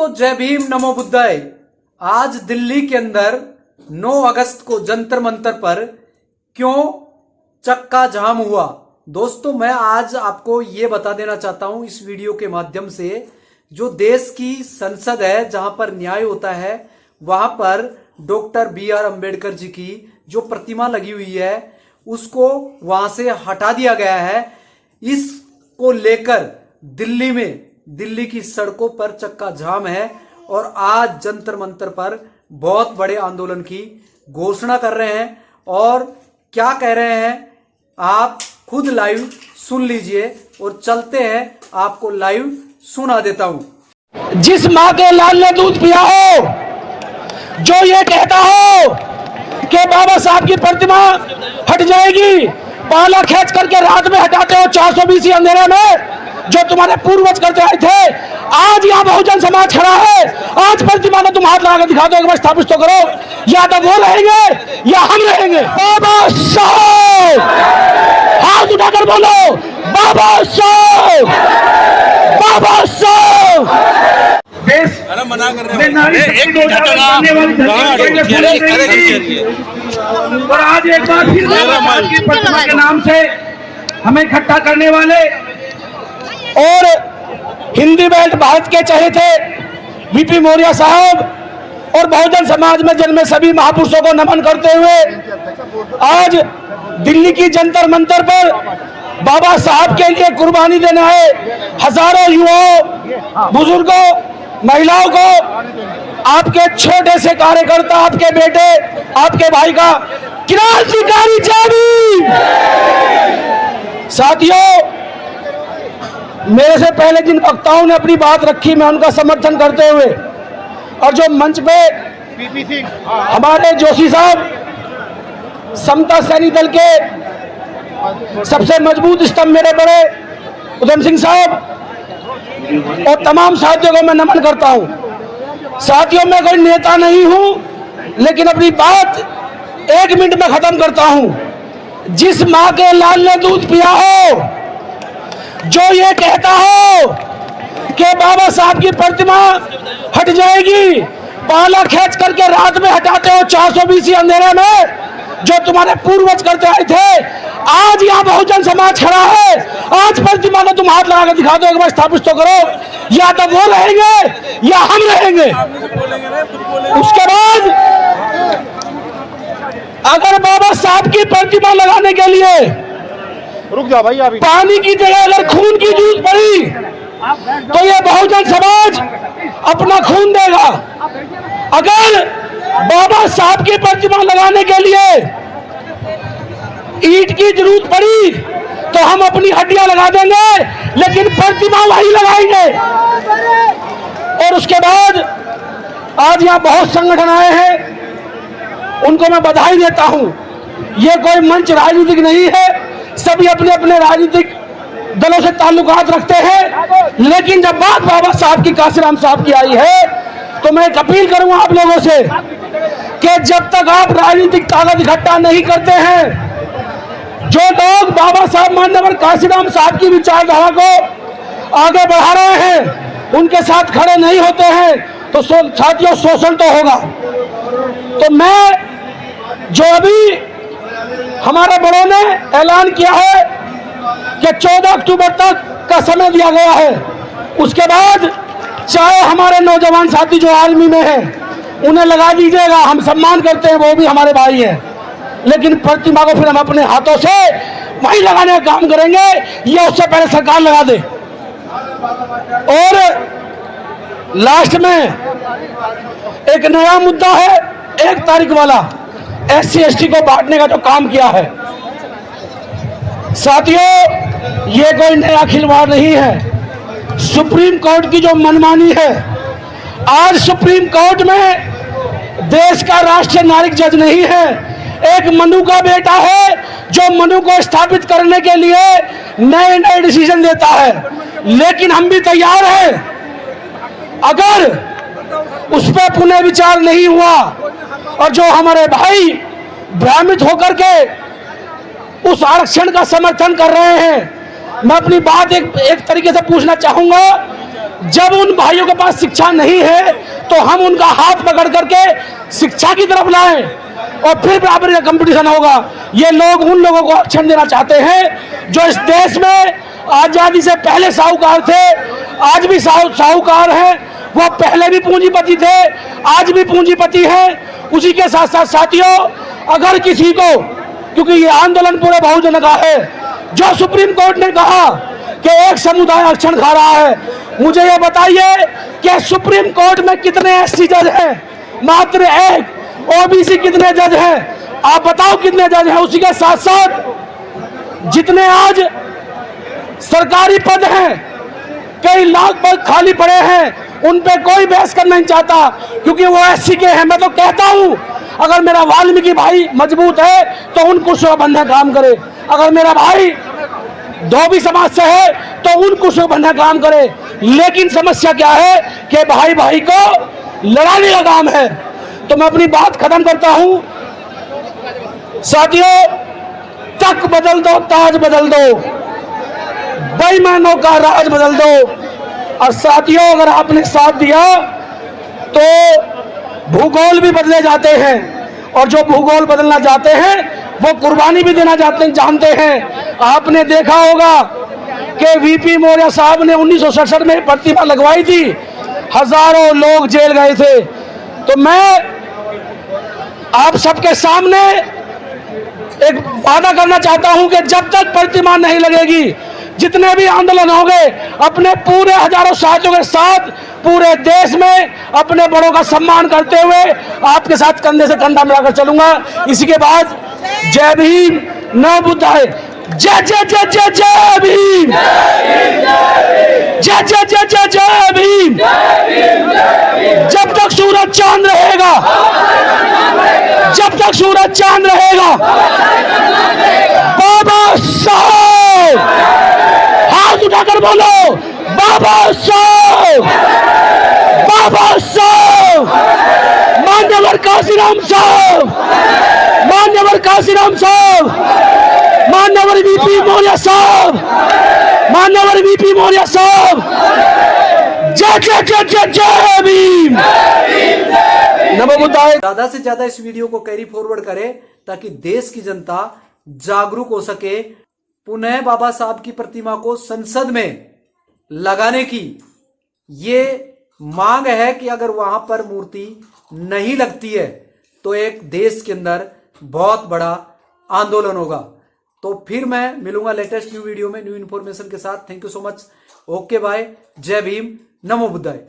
दोस्तों जय भीम नमो बुद्धाय। आज दिल्ली के अंदर 9 अगस्त को जंतर मंतर पर क्यों चक्का जाम हुआ, दोस्तों मैं आज आपको ये बता देना चाहता हूं इस वीडियो के माध्यम से। जो देश की संसद है, जहां पर न्याय होता है, वहां पर डॉक्टर BR अम्बेडकर जी की जो प्रतिमा लगी हुई है उसको वहां से हटा दिया गया है। इसको लेकर दिल्ली की सड़कों पर चक्का जाम है और आज जंतर मंतर पर बहुत बड़े आंदोलन की घोषणा कर रहे हैं। और क्या कह रहे हैं आप खुद लाइव सुन लीजिए और चलते हैं, आपको लाइव सुना देता हूं। जिस मां के लाल ने दूध पिया हो, जो ये कहता हो कि बाबा साहब की प्रतिमा हट जाएगी, पाला खींच करके रात में हटाते हो 420 अंधेरे में, जो तुम्हारे पूर्वज करते आए थे। आज यहाँ बहुजन समाज खड़ा है, आज प्रतिमा को तुम हाथ लगा के दिखा दो, एक बार स्थापित तो करो। या तो वो रहेंगे या हम रहेंगे। बाबा साहब, हाथ उठाकर बोलो बाबा साहब, बाबा साहब। देश मना कर रहे और आज एक बार फिर की प्रतिमा के नाम से हमें इकट्ठा करने वाले और हिंदी बेल्ट भारत के चहेते VP मौर्य साहब और बहुजन समाज में जन्मे सभी महापुरुषों को नमन करते हुए आज दिल्ली की जंतर मंतर पर बाबा साहब के लिए कुर्बानी देने आए हजारों युवाओं, बुजुर्गों, महिलाओं को, आपके छोटे से कार्यकर्ता, आपके बेटे, आपके भाई का क्रांतिकारी जारी। साथियों, मेरे से पहले जिन वक्ताओं ने अपनी बात रखी, मैं उनका समर्थन करते हुए, और जो मंच पे हमारे जोशी साहब, समता सैनी दल के सबसे मजबूत स्तंभ मेरे बड़े उधम सिंह साहब और तमाम साथियों को मैं नमन करता हूं। साथियों, मैं कोई नेता नहीं हूं, लेकिन अपनी बात 1 मिनट में खत्म करता हूं। जिस मां के लाल ने दूध पिया हो, जो ये कहता हो कि बाबा साहब की प्रतिमा हट जाएगी, पाला खींच करके रात में हटाते हो 420 अंधेरे में, जो तुम्हारे पूर्वज करते आए थे। आज यहाँ बहुजन समाज खड़ा है, आज प्रतिमा को तुम हाथ लगा के दिखा दो, एक बार स्थापित तो करो। या तो वो रहेंगे या हम रहेंगे। उसके बाद अगर बाबा साहब की प्रतिमा लगाने के लिए रुक जाओ भाई, अभी पानी की जगह अगर खून की जरूरत पड़ी तो ये बहुजन समाज अपना खून देगा। अगर बाबा साहब की प्रतिमा लगाने के लिए ईंट की जरूरत पड़ी तो हम अपनी हड्डियां लगा देंगे, लेकिन प्रतिमा वही लगाएंगे। और उसके बाद आज यहाँ बहुत संगठन आए हैं, उनको मैं बधाई देता हूं। ये कोई मंच राजनीतिक नहीं है, सभी अपने अपने राजनीतिक दलों से ताल्लुकात रखते हैं, लेकिन जब बात बाबा साहब की, काशीराम साहब की आई है, तो मैं एक अपील करूंगा आप लोगों से कि जब तक आप राजनीतिक ताकत इकट्ठा नहीं करते हैं, जो लोग बाबा साहब माननीय काशीराम साहब की विचारधारा को आगे बढ़ा रहे हैं, उनके साथ खड़े नहीं होते हैं, तो साथियों शोषण तो होगा। तो मैं, जो अभी हमारे बड़ों ने ऐलान किया है कि 14 अक्टूबर तक का समय दिया गया है, उसके बाद चाहे हमारे नौजवान साथी जो आर्मी में हैं उन्हें लगा दीजिएगा, हम सम्मान करते हैं, वो भी हमारे भाई हैं, लेकिन प्रतिमा को फिर हम अपने हाथों से वहीं लगाने का काम करेंगे, ये उससे पहले सरकार लगा दे। और लास्ट में एक नया मुद्दा है, 1 तारीख वाला SC ST को बांटने का जो काम किया है। साथियों, ये कोई नया खिलवाड़ नहीं है, सुप्रीम कोर्ट की जो मनमानी है। आज सुप्रीम कोर्ट में देश का राष्ट्रीय नागरिक जज नहीं है, एक मनु का बेटा है, जो मनु को स्थापित करने के लिए नए नए डिसीजन देता है। लेकिन हम भी तैयार हैं, अगर उस पर पुनः विचार नहीं हुआ और जो हमारे भाई भ्रमित होकर के उस आरक्षण का समर्थन कर रहे हैं, मैं अपनी बात एक तरीके से पूछना चाहूंगा, जब उन भाइयों के पास शिक्षा नहीं है तो हम उनका हाथ पकड़ करके शिक्षा की तरफ लाएं और फिर बराबरी का कंपटीशन होगा। ये लोग उन लोगों को आरक्षण देना चाहते हैं जो इस देश में आजादी से पहले साहूकार थे, आज भी साहूकार हैं, वो पहले भी पूंजीपति थे, आज भी पूंजीपति हैं। उसी के साथ साथ साथियों, अगर किसी को, क्योंकि ये आंदोलन पूरे बहुजन का है, जो सुप्रीम कोर्ट ने कहा कि एक समुदाय आरक्षण खा रहा है, मुझे ये बताइए कि सुप्रीम कोर्ट में कितने एससी जज हैं? मात्र एक। ओबीसी कितने जज हैं? आप बताओ कितने जज हैं? उसी के साथ साथ जितने आज सरकारी पद हैं, कई लाख पद खाली पड़े हैं, उन पे कोई बहस करना नहीं चाहता क्योंकि वो एससी के हैं। मैं तो कहता हूं, अगर मेरा वाल्मीकि भाई मजबूत है तो उन कुर्सियों पर बंधे काम करे, अगर मेरा भाई धोबी समाज से है तो उन कुर्सियों पर बंधे काम करे। लेकिन समस्या क्या है कि भाई भाई को लड़ाने का काम है। तो मैं अपनी बात खत्म करता हूं। साथियों, तक बदल दो, ताज बदल दो, बेईमानों का राज बदल दो। और साथियों, अगर आपने साथ दिया तो भूगोल भी बदले जाते हैं, और जो भूगोल बदलना चाहते हैं वो कुर्बानी भी देना जानते हैं। आपने देखा होगा कि वीपी मौर्य साहब ने 1967 में प्रतिमा लगवाई थी, हजारों लोग जेल गए थे। तो मैं आप सबके सामने एक वादा करना चाहता हूं कि जब तक प्रतिमा नहीं लगेगी, जितने भी आंदोलन होंगे, अपने पूरे हजारों साथियों के साथ पूरे देश में अपने बड़ों का सम्मान करते हुए आपके साथ कंधे से कंधा मिलाकर चलूंगा। इसी के बाद जय भीम, नमो बुद्धाय। जय जय जय जय जय भीम, जय जय जय जय जय भीम। जब तक सूरज चांद रहेगा, जब तक सूरज चांद रहेगा, बाबा साहब, हाथ उठाकर बोलो बाबा साहब, बाबा साहब, मान्यवर काशीराम साहब, मान्यवर काशीराम साहब, मान्यवर वीपी मौर्य साहब, मान्यवर वीपी मौर्य साहब। जय जय जय जय जय भीम, नमो बुद्धाय। ज्यादा से ज्यादा इस वीडियो को कैरी फॉरवर्ड करें ताकि देश की जनता जागरूक हो सके। पुनः बाबा साहब की प्रतिमा को संसद में लगाने की ये मांग है कि अगर वहां पर मूर्ति नहीं लगती है तो एक देश के अंदर बहुत बड़ा आंदोलन होगा। तो फिर मैं मिलूंगा लेटेस्ट न्यू वीडियो में न्यू इन्फॉर्मेशन के साथ। Thank you so much. Okay bye. जय भीम, नमो बुद्धाय।